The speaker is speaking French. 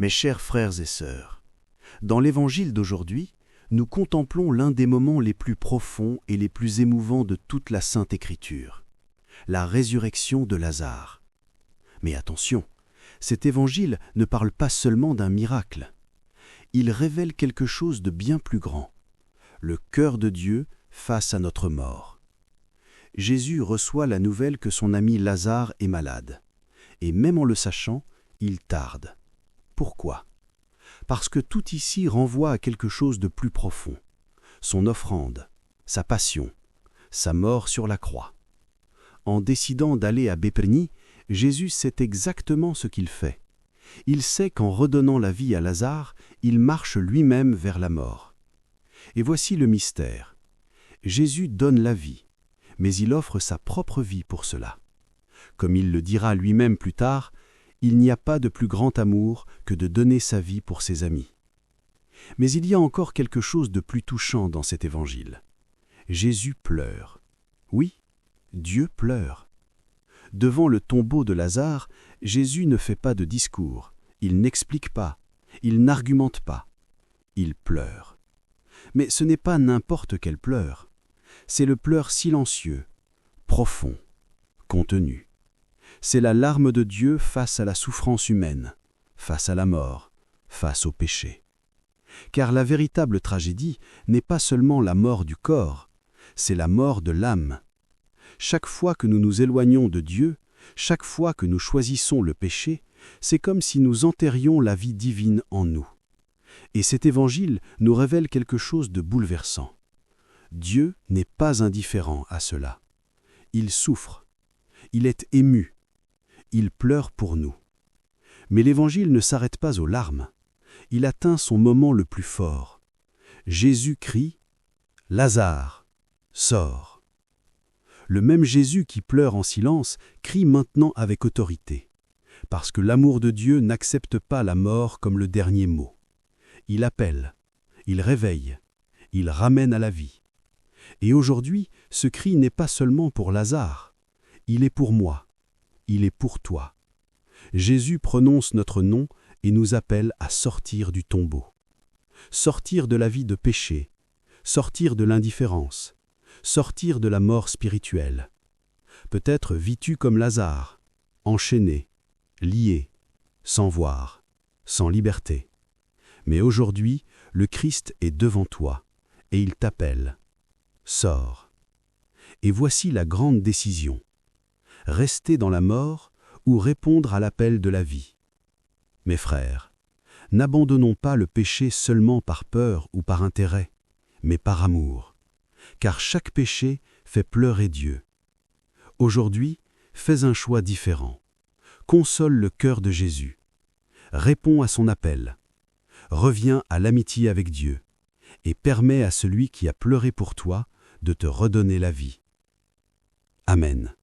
Mes chers frères et sœurs, dans l'Évangile d'aujourd'hui, nous contemplons l'un des moments les plus profonds et les plus émouvants de toute la Sainte Écriture, la résurrection de Lazare. Mais attention, cet Évangile ne parle pas seulement d'un miracle. Il révèle quelque chose de bien plus grand, le cœur de Dieu face à notre mort. Jésus reçoit la nouvelle que son ami Lazare est malade, et même en le sachant, il tarde. Pourquoi ? Parce que tout ici renvoie à quelque chose de plus profond, son offrande, sa passion, sa mort sur la croix. En décidant d'aller à Béthanie, Jésus sait exactement ce qu'il fait. Il sait qu'en redonnant la vie à Lazare, il marche lui-même vers la mort. Et voici le mystère. Jésus donne la vie, mais il offre sa propre vie pour cela. Comme il le dira lui-même plus tard, il n'y a pas de plus grand amour que de donner sa vie pour ses amis. Mais il y a encore quelque chose de plus touchant dans cet évangile. Jésus pleure. Oui, Dieu pleure. Devant le tombeau de Lazare, Jésus ne fait pas de discours, il n'explique pas, il n'argumente pas. Il pleure. Mais ce n'est pas n'importe quel pleur. C'est le pleur silencieux, profond, contenu. C'est la larme de Dieu face à la souffrance humaine, face à la mort, face au péché. Car la véritable tragédie n'est pas seulement la mort du corps, c'est la mort de l'âme. Chaque fois que nous nous éloignons de Dieu, chaque fois que nous choisissons le péché, c'est comme si nous enterrions la vie divine en nous. Et cet évangile nous révèle quelque chose de bouleversant. Dieu n'est pas indifférent à cela. Il souffre, il est ému, il pleure pour nous. Mais l'évangile ne s'arrête pas aux larmes. Il atteint son moment le plus fort. Jésus crie « Lazare, sors !» Le même Jésus qui pleure en silence crie maintenant avec autorité, parce que l'amour de Dieu n'accepte pas la mort comme le dernier mot. Il appelle, il réveille, il ramène à la vie. Et aujourd'hui, ce cri n'est pas seulement pour Lazare, il est pour moi, il est pour toi. Jésus prononce notre nom et nous appelle à sortir du tombeau. Sortir de la vie de péché, sortir de l'indifférence, sortir de la mort spirituelle. Peut-être vis-tu comme Lazare, enchaîné, lié, sans voir, sans liberté. Mais aujourd'hui, le Christ est devant toi et il t'appelle. Sors. Et voici la grande décision. Rester dans la mort ou répondre à l'appel de la vie. Mes frères, n'abandonnons pas le péché seulement par peur ou par intérêt, mais par amour. Car chaque péché fait pleurer Dieu. Aujourd'hui, fais un choix différent. Console le cœur de Jésus. Réponds à son appel. Reviens à l'amitié avec Dieu et permets à celui qui a pleuré pour toi de te redonner la vie. Amen.